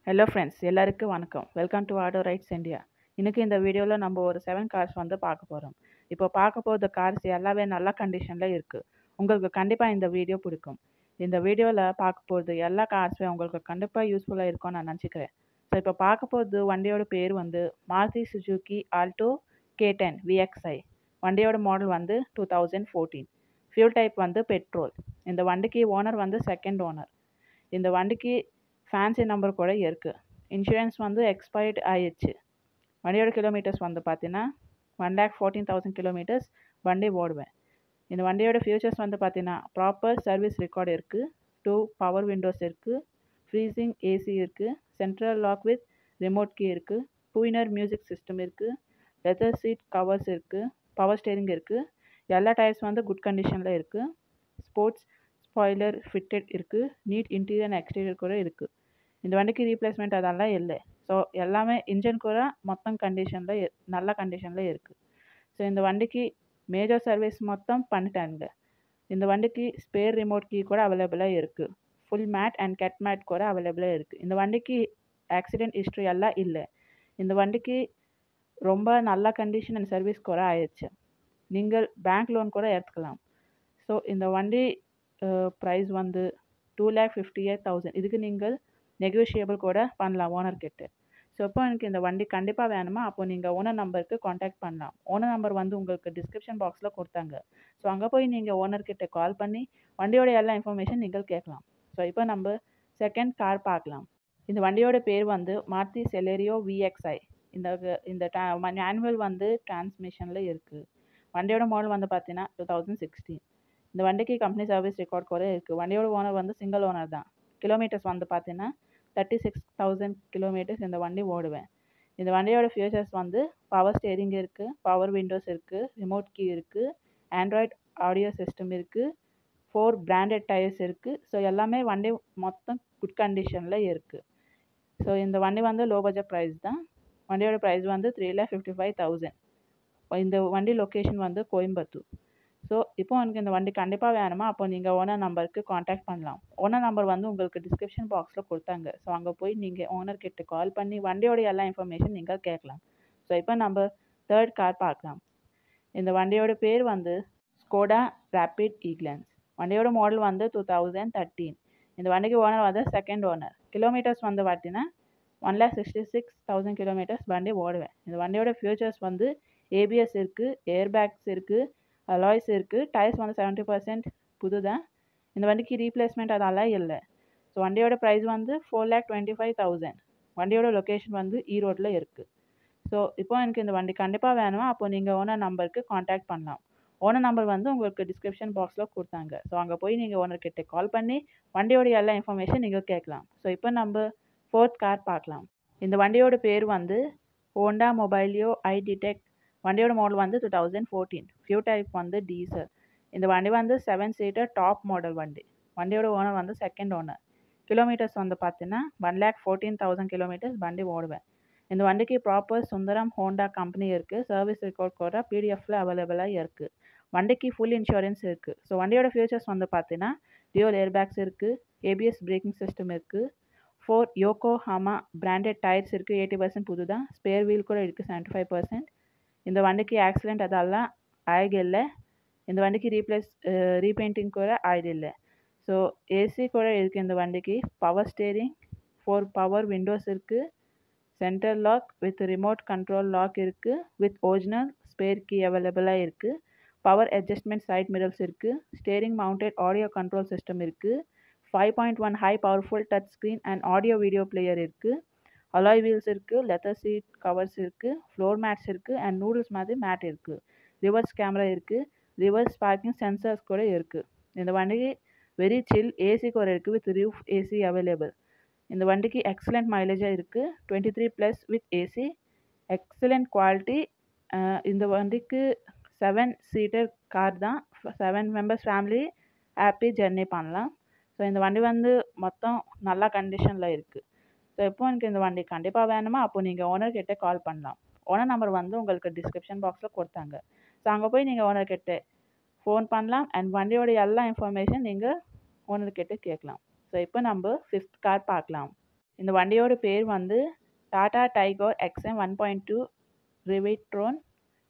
Hello friends, எல்லாருக்கும் வணக்கம். Welcome to auto rides India. இன்னைக்கு இந்த வீடியோவில் நம்ம ஒரு 7 கார்ஸ் வந்து பார்க்க போகிறோம். இப்போ பார்க்க போகிற கார்ஸ் எல்லாமே நல்ல கண்டிஷனில் இருக்குது. உங்களுக்கு கண்டிப்பாக இந்த வீடியோ பிடிக்கும். இந்த வீடியோவில் பார்க்க போகிறது எல்லா கார்ஸுமே உங்களுக்கு கண்டிப்பாக யூஸ்ஃபுல்லாக இருக்கும்னு நான் நினச்சிக்கிறேன். ஸோ இப்போ பார்க்க போகிறது வண்டியோட பேர் வந்து Maruti Suzuki Alto K10 VXI. வண்டியோட மாடல் வந்து 2014. ஃபியூல் டைப் வந்து பெட்ரோல். இந்த வண்டிக்கு ஓனர் வந்து செகண்ட் ஓனர். இந்த வண்டிக்கு ஃபேன்சி நம்பர் கூட இருக்குது. இன்சூரன்ஸ் வந்து எக்ஸ்பைர்ட் ஆயிடுச்சு. வண்டியோட கிலோமீட்டர்ஸ் வந்து பார்த்தீங்கன்னா 1,14,000 கிலோமீட்டர்ஸ் வண்டி ஓடுவேன். இந்த வண்டியோட ஃபியூச்சர்ஸ் வந்து பார்த்தீங்கன்னா ப்ராப்பர் சர்வீஸ் ரெக்கார்டு இருக்குது, 2 பவர் விண்டோஸ் இருக்குது, ஃப்ரீசிங் ஏசி இருக்குது, central lock with remote key இருக்குது, 2 இன்னர் மியூசிக் சிஸ்டம் இருக்குது, லெதர் சீட் கவர்ஸ் இருக்குது, பவர் ஸ்டேரிங் இருக்குது, எல்லா டயர்ஸ் வந்து குட் கண்டிஷனில் இருக்குது, ஸ்போர்ட்ஸ் ஸ்பாய்லர் ஃபிட்டட் இருக்குது, நீட் இன்டீரியர் அண்ட் எக்ஸ்டீரியர் கூட இருக்குது. இந்த வண்டிக்கு ரீப்ளேஸ்மெண்ட் அதெல்லாம் இல்லை. ஸோ எல்லாமே இன்ஜின் கூட மொத்தம் கண்டிஷனில் நல்ல கண்டிஷனில் இருக்குது. ஸோ இந்த வண்டிக்கு மேஜர் சர்வீஸ் மொத்தம் பண்ணிட்டாங்க. இந்த வண்டிக்கு ஸ்பேர் ரிமோட் கீ கூட அவைலபிளாக இருக்குது. Full mat and cut mat கூட அவைலபிளாக இருக்குது. இந்த வண்டிக்கு ஆக்சிடென்ட் ஹிஸ்ட்ரி எல்லாம் இல்லை. இந்த வண்டிக்கு ரொம்ப நல்ல கண்டிஷன் அண்ட் சர்வீஸ் கூட ஆயிடுச்சு. நீங்கள் பேங்க் லோன் கூட எடுத்துக்கலாம். ஸோ இந்த வண்டி ப்ரைஸ் வந்து 2,58,000. இதுக்கு நீங்கள் நெகோஷியபிள் கூட பண்ணலாம் ஓனர்கிட்ட. ஸோ இப்போ எனக்கு இந்த வண்டி கண்டிப்பாக வேணுமா, அப்போ நீங்கள் ஓனர் நம்பருக்கு காண்டாக்ட் பண்ணலாம். ஓனர் நம்பர் வந்து உங்களுக்கு டிஸ்கிரிப்ஷன் பாக்ஸில் கொடுத்தாங்க. ஸோ அங்கே போய் நீங்கள் ஓனர்கிட்ட கால் பண்ணி வண்டியோட எல்லா இன்ஃபர்மேஷன் நீங்கள் கேட்கலாம். ஸோ இப்போ நம்ம செகண்ட் கார் பார்க்கலாம். இந்த வண்டியோட பேர் வந்து மாருதி செலேரியோ VXI. இந்த இந்த மேனுவல் வந்து டிரான்ஸ்மிஷனில் இருக்குது. வண்டியோட மாடல் வந்து பார்த்தீங்கன்னா 2016. இந்த வண்டிக்கு கம்பெனி சர்வீஸ் ரெக்கார்ட் கூட இருக்குது. வண்டியோட ஓனர் வந்து சிங்கிள் ஓனர் தான். கிலோமீட்டர்ஸ் வந்து பார்த்தீங்கன்னா 36,000 கிலோமீட்டர்ஸ் இந்த வண்டி ஓடுவேன். இந்த வண்டியோட ஃபியூச்சர்ஸ் வந்து பவர் ஸ்டேரிங் இருக்குது, பவர் விண்டோஸ் இருக்குது, ரிமோட் கீ இருக்குது, ஆண்ட்ராய்ட் ஆடியோ சிஸ்டம் இருக்குது, 4 பிராண்டட் டயர்ஸ் இருக்குது. ஸோ எல்லாமே வண்டி மொத்தம் குட் கண்டிஷனில் இருக்குது. ஸோ இந்த வண்டி வந்து லோ பட்ஜெட் ப்ரைஸ் தான். வண்டியோட ப்ரைஸ் வந்து 3,55,000. இந்த வண்டி லொக்கேஷன் வந்து கோயம்புத்தூர். ஸோ இப்போ எனக்கு இந்த வண்டி கண்டிப்பாக வேணுமா, அப்போ நீங்கள் ஓனர் நம்பருக்கு காண்டாக்ட் பண்ணலாம். ஓனர் நம்பர் வந்து உங்களுக்கு டிஸ்கிரிப்ஷன் பாக்ஸில் கொடுத்தாங்க. ஸோ அங்கே போய் நீங்கள் ஓனர்கிட்ட கால் பண்ணி வண்டியோட எல்லா இன்ஃபர்மேஷன் நீங்கள் கேட்கலாம். ஸோ இப்போ நம்ம தேர்ட் கார் பார்க்கலாம். இந்த வண்டியோட பேர் வந்து ஸ்கோடா ரேபிட் ஈக்லன்ஸ். வண்டியோட மாடல் வந்து 2013. இந்த வண்டிக்கு ஓனர் வந்து செகண்ட் ஓனர். கிலோமீட்டர்ஸ் வந்து பார்த்தீங்கன்னா 1,66,000 கிலோமீட்டர்ஸ் வண்டி ஓடுவேன். இந்த வண்டியோட ஃபியூச்சர்ஸ் வந்து ABS இருக்குது, ஏர் பேக்ஸ் இருக்குது, அலாய்ஸ் இருக்குது, டயர்ஸ் வந்து 70% புது தான். இந்த வண்டிக்கு ரீப்ளேஸ்மெண்ட் அதெல்லாம் இல்லை. ஸோ வண்டியோட ப்ரைஸ் வந்து 4,25,000. வண்டியோட லொக்கேஷன் வந்து ஈரோட்டில் இருக்குது. ஸோ இப்போ எனக்கு இந்த வண்டி கண்டிப்பாக வேணுமா, அப்போ நீங்கள் ஓனர் நம்பருக்கு காண்டாக்ட் பண்ணலாம். ஓனர் நம்பர் வந்து உங்களுக்கு டிஸ்கிரிப்ஷன் பாக்ஸில் கொடுத்தாங்க. ஸோ அங்கே போய் நீங்கள் ஓனர்கிட்ட கால் பண்ணி வண்டியோட எல்லா இன்ஃபர்மேஷன் நீங்கள் கேட்கலாம். ஸோ இப்போ நம்ம ஃபோர்த் கார் பார்க்கலாம். இந்த வண்டியோட பேர் வந்து ஹோண்டா மொபைலியோ i-Detect. வண்டியோட மாடல் வந்து 2014. ஃபியூ டைப் வந்து டீசல். இந்த வண்டி வந்து 7 சீட்டர் டாப் மாடல் வண்டி. வண்டியோட ஓனர் வந்து செகண்ட் ஓனர். கிலோமீட்டர்ஸ் வந்து பார்த்தீங்கன்னா 1,14,000 கிலோமீட்டர்ஸ் வண்டி ஓடுவேன். இந்த வண்டிக்கு ப்ராப்பர் சுந்தரம் ஹோண்டா கம்பெனி இருக்குது. சர்வீஸ் ரெக்கார்ட் கூட PDFல அவைலபிளாக இருக்குது. வண்டிக்கு ஃபுல் இன்சூரன்ஸ் இருக்குது. ஸோ வண்டியோட ஃபியூச்சர்ஸ் வந்து பார்த்தீங்கன்னா டியூல் ஏர்பேக்ஸ் இருக்குது, ABS பிரேக்கிங் சிஸ்டம் இருக்குது, 4 யோகோஹாமா பிராண்டட் டயர்ஸ் இருக்குது, 80% புது தான். ஸ்பேர் வீல் கூட இருக்குது, 75%. இந்த வண்டிக்கு ஆக்சிடென்ட் அதெல்லாம் ஆகில்லை. இந்த வண்டிக்கு ரீபெயிண்டிங் கூட ஆகில்லை. ஸோ ஏசி கூட இருக்குது இந்த வண்டிக்கு. பவர் ஸ்டேரிங், 4 பவர் விண்டோஸ் இருக்குது, central lock with remote control lock இருக்குது, வித் ஒரிஜினல் ஸ்பேர் கீ அவைலபிளாக இருக்குது, பவர் அட்ஜஸ்ட்மெண்ட் சைட் மிரர்ஸ் இருக்குது, steering mounted audio control system இருக்குது, 5.1 high powerful touch screen and audio video player இருக்குது, alloy wheels இருக்குது, leather seat covers இருக்குது, floor mats இருக்குது and noodles மாதிரி மேட் இருக்குது, ரிவர்ஸ் கேமரா இருக்குது, ரிவர்ஸ் பார்க்கிங் சென்சர்ஸ் கூட இருக்குது. இந்த வண்டிக்கு வெரி சில் ஏசி கூட இருக்குது, வித் ரூஃப் ஏசி அவைலபிள். இந்த வண்டிக்கு எக்ஸலண்ட் மைலேஜாக இருக்குது, 23+ வித் ஏசி, எக்ஸலண்ட் குவாலிட்டி. இந்த வண்டிக்கு 7 சீட்டர் கார் தான். 7 மெம்பர்ஸ் ஃபேமிலி ஹாப்பி ஜர்னி பண்ணலாம். ஸோ இந்த வண்டி வந்து மொத்தம் நல்ல கண்டிஷனில் இருக்குது. ஸோ இப்போ எனக்கு இந்த வண்டி கண்டிப்பாக வேணுமா, அப்போ நீங்கள் ஓனர்கிட்ட கால் பண்ணலாம். ஓனர் நம்பர் வந்து உங்களுக்கு டிஸ்கிரிப்ஷன் பாக்ஸில் கொடுத்தாங்க. ஸோ அங்கே போய் நீங்கள் ஓனர்கிட்ட ஃபோன் பண்ணலாம் அண்ட் வண்டியோட எல்லா இன்ஃபர்மேஷன் நீங்கள் ஓனர்கிட்ட கேட்கலாம். ஸோ இப்போ நம்ம 5th கார் பார்க்கலாம். இந்த வண்டியோட பேர் வந்து டாடா டைகர் XM 1.2 ரிவிட்ரோன்.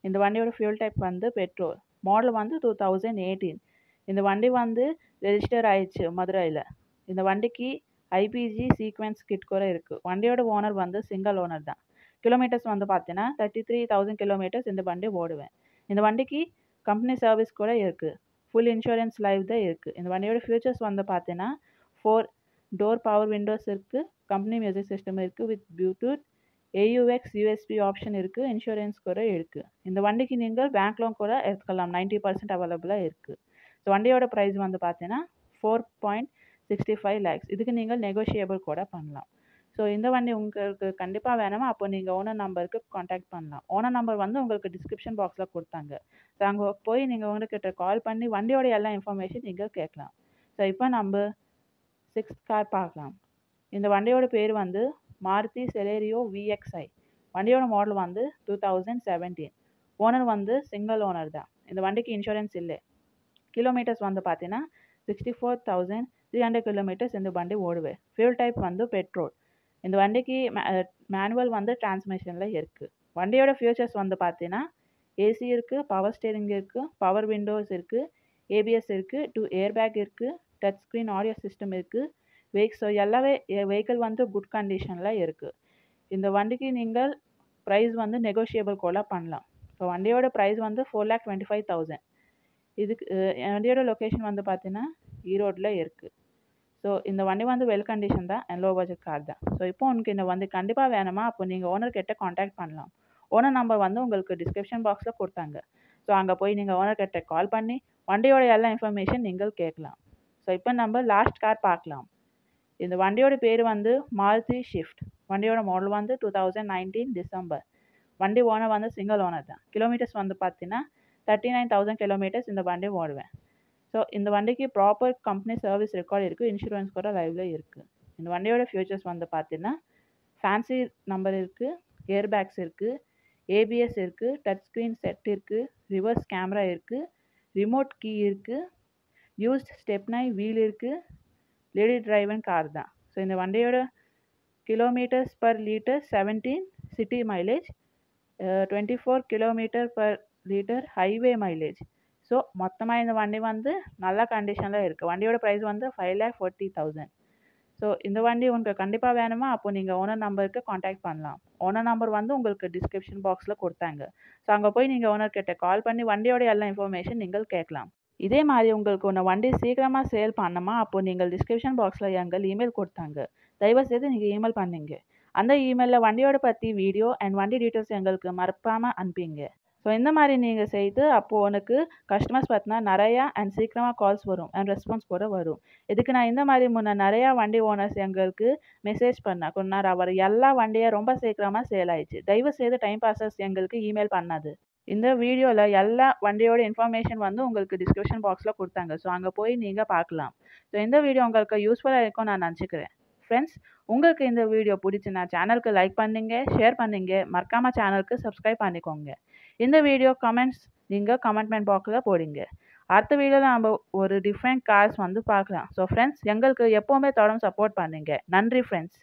இந்த வண்டியோட ஃபியூல் டைப் வந்து பெட்ரோல். மாடல் வந்து 2018. இந்த வண்டி வந்து ரெஜிஸ்டர் ஆயிடுச்சு மதுரையில். இந்த வண்டிக்கு ஐபிஜி சீக்வென்ஸ் கிட் கூட இருக்குது. வண்டியோட ஓனர் வந்து சிங்கிள் ஓனர் தான். கிலோமீட்டர்ஸ் வந்து பார்த்தீங்கன்னா 33,000 கிலோமீட்டர்ஸ் இந்த வண்டி ஓடுவேன். இந்த வண்டிக்கு கம்பெனி சர்வீஸ் கூட இருக்குது. ஃபுல் இன்சூரன்ஸ் லைவ் தான் இருக்குது. இந்த வண்டியோட ஃபியூச்சர்ஸ் வந்து பார்த்தீங்கன்னா 4 டோர் பவர் விண்டோஸ் இருக்குது. கம்பெனி மியூசிக் சிஸ்டம் இருக்குது with Bluetooth, AUX USB option இருக்குது. இன்சூரன்ஸ் கூட இருக்குது. இந்த வண்டிக்கு நீங்கள் பேங்க் லோன் கூட எடுத்துக்கலாம். 90% அவைலபிளாக இருக்குது. ஸோ வண்டியோட ப்ரைஸ் வந்து பார்த்தீங்கன்னா 4.65 lakhs. இதுக்கு நீங்கள் நெகோஷியபிள் கூட பண்ணலாம். ஸோ இந்த வண்டி உங்களுக்கு கண்டிப்பாக வேணுமா, அப்போ நீங்கள் ஓனர் நம்பருக்கு காண்டாக்ட் பண்ணலாம். ஓனர் நம்பர் வந்து உங்களுக்கு டிஸ்கிரிப்ஷன் பாக்ஸில் கொடுத்தாங்க. ஸோ அங்கே போய் நீங்கள் ஓனர்கிட்ட கால் பண்ணி வண்டியோட எல்லா இன்ஃபர்மேஷன் நீங்கள் கேட்கலாம். ஸோ இப்போ நம்ம 6th கார் பார்க்கலாம். இந்த வண்டியோட பேர் வந்து மாருதி செலேரியோ VXi. வண்டியோட மாடல் வந்து 2017. ஓனர் வந்து சிங்கிள் ஓனர் தான். இந்த வண்டிக்கு இன்சூரன்ஸ் இல்லை. கிலோமீட்டர்ஸ் வந்து பார்த்தீங்கன்னா 64,300 கிலோமீட்டர்ஸ் இந்த வண்டி ஓடுவேன். ஃபியூல் டைப் வந்து பெட்ரோல். இந்த வண்டிக்கு மேனுவல் வந்து டிரான்ஸ்மிஷனில் இருக்குது. வண்டியோட ஃபியூச்சர்ஸ் வந்து பார்த்தீங்கன்னா ஏசி இருக்குது, பவர் ஸ்டேரிங் இருக்குது, பவர் விண்டோஸ் இருக்குது, ABS இருக்குது, 2 ஏர்பேக் இருக்குது, டச் ஸ்க்ரீன் ஆடியோ சிஸ்டம் இருக்குது. ஸோ எல்லாமே வெஹிக்கிள் வந்து குட் கண்டிஷனில் இருக்குது. இந்த வண்டிக்கு நீங்கள் ப்ரைஸ் வந்து நெகோஷியபிள் கூட பண்ணலாம். ஸோ வண்டியோட ப்ரைஸ் வந்து 4,25,000. இதுக்கு வண்டியோட லொக்கேஷன் வந்து பார்த்தீங்கன்னா ஈரோட்டில் இருக்குது. ஸோ இந்த வண்டி வந்து வெல் கண்டிஷன் தான் அண்ட் லோ பட்ஜெட் கார் தான். ஸோ இப்போ உங்களுக்கு இந்த வண்டி கண்டிப்பாக வேணுமா, அப்போ நீங்கள் ஓனர்கிட்ட காண்டாக்ட் பண்ணலாம். ஓனர் நம்பர் வந்து உங்களுக்கு டிஸ்கிரிப்ஷன் பாக்ஸில் கொடுத்தாங்க. ஸோ அங்கே போய் நீங்கள் ஓனர்கிட்ட கால் பண்ணி வண்டியோட எல்லா இன்ஃபர்மேஷன் நீங்கள் கேட்கலாம். ஸோ இப்போ நம்ம லாஸ்ட் கார் பார்க்கலாம். இந்த வண்டியோட பேர் வந்து மாருதி ஷிஃப்ட். வண்டியோட மாடல் வந்து 2019 டிசம்பர். வண்டி ஓனர் வந்து சிங்கிள் ஓனர் தான். கிலோமீட்டர்ஸ் வந்து பார்த்தீங்கன்னா 39,000 கிலோமீட்டர்ஸ் இந்த வண்டி ஓடுவேன். ஸோ இந்த வண்டிக்கு ப்ராப்பர் கம்பெனி சர்வீஸ் ரெக்கார்ட் இருக்குது. இன்சூரன்ஸ் கூட லைவ்ல இருக்குது. இந்த வண்டியோட ஃபியூச்சர்ஸ் வந்து பார்த்தீங்கன்னா ஃபேன்சி நம்பர் இருக்குது, ஏர்பேக்ஸ் இருக்குது, ABS இருக்குது, டச் ஸ்க்ரீன் செட் இருக்குது, ரிவர்ஸ் கேமரா இருக்குது, ரிமோட் கீ இருக்குது, யூஸ்ட் ஸ்டெப்னை வீல் இருக்குது. லேடி டிரைவன் கார் தான். ஸோ இந்த வண்டியோட kilometres per litre 17 city mileage, 24 kilometre per litre highway mileage. So மொத்தமாக இந்த வண்டி வந்து நல்ல கண்டிஷனில் இருக்குது. வண்டியோட ப்ரைஸ் வந்து 5,40,000. ஸோ இந்த வண்டி உங்களுக்கு கண்டிப்பாக வேணுமா, அப்போ நீங்கள் ஓனர் நம்பருக்கு காண்டாக்ட் பண்ணலாம். ஓனர் நம்பர் வந்து உங்களுக்கு டிஸ்கிரிப்ஷன் பாக்ஸில் கொடுத்தாங்க. ஸோ அங்கே போய் நீங்கள் ஓனர்கிட்ட கால் பண்ணி வண்டியோட எல்லா இன்ஃபர்மேஷன் நீங்கள் கேட்கலாம். இதே மாதிரி உங்களுக்கு ஒன்று வண்டி சீக்கிரமாக சேல் பண்ணணுமா, அப்போ நீங்கள் டிஸ்கிரிப்ஷன் பாக்ஸில் எங்கள் இமெயில் கொடுத்தாங்க. தயவுசெய்து நீங்கள் இமெயில் பண்ணீங்க. அந்த இமெயிலில் வண்டியோட பற்றி வீடியோ அண்ட் வண்டி டீட்டெயில்ஸ் எங்களுக்கு மறக்காமல் அனுப்பிங்க. ஸோ இந்த மாதிரி நீங்கள் செய்து அப்போது உனக்கு கஸ்டமர்ஸ் பார்த்தினா நிறையா அண்ட் சீக்கிரமாக கால்ஸ் வரும் அண்ட் ரெஸ்பான்ஸ் கூட வரும். இதுக்கு நான் இந்த மாதிரி முன்னே நிறையா வண்டி ஓனர்ஸ் எங்களுக்கு மெசேஜ் பண்ணேன். கொண்டார் அவர் எல்லா வண்டியை ரொம்ப சீக்கிரமாக சேல் ஆயிடுச்சு. தயவுசெய்து டைம் பாஸஸ் எங்களுக்கு இமெயில் பண்ணாது. இந்த வீடியோவில் எல்லா வண்டியோட இன்ஃபர்மேஷன் வந்து உங்களுக்கு டிஸ்கிரிப்ஷன் பாக்ஸில் கொடுத்தாங்க. ஸோ அங்கே போய் நீங்கள் பார்க்கலாம். ஸோ இந்த வீடியோ உங்களுக்கு யூஸ்ஃபுல்லாக இருக்கும் நான் நினச்சிக்கிறேன். ஃப்ரெண்ட்ஸ், உங்களுக்கு இந்த வீடியோ பிடிச்சுன்னா சேனலுக்கு லைக் பண்ணுங்க, ஷேர் பண்ணுங்க, மறக்காமல் சேனலுக்கு சப்ஸ்கிரைப் பண்ணிக்கோங்க. இந்த வீடியோ கமெண்ட்ஸ் நீங்கள் கமெண்ட்மெண்ட் பாக்ஸில் போடுங்க. அடுத்த வீடியோவில் நம்ம ஒரு டிஃப்ரெண்ட் கார்ஸ் வந்து பார்க்கலாம். ஸோ ஃப்ரெண்ட்ஸ், எங்களுக்கு எப்போவுமே தொடர்ந்து சப்போர்ட் பண்ணுங்க. நன்றி ஃப்ரெண்ட்ஸ்.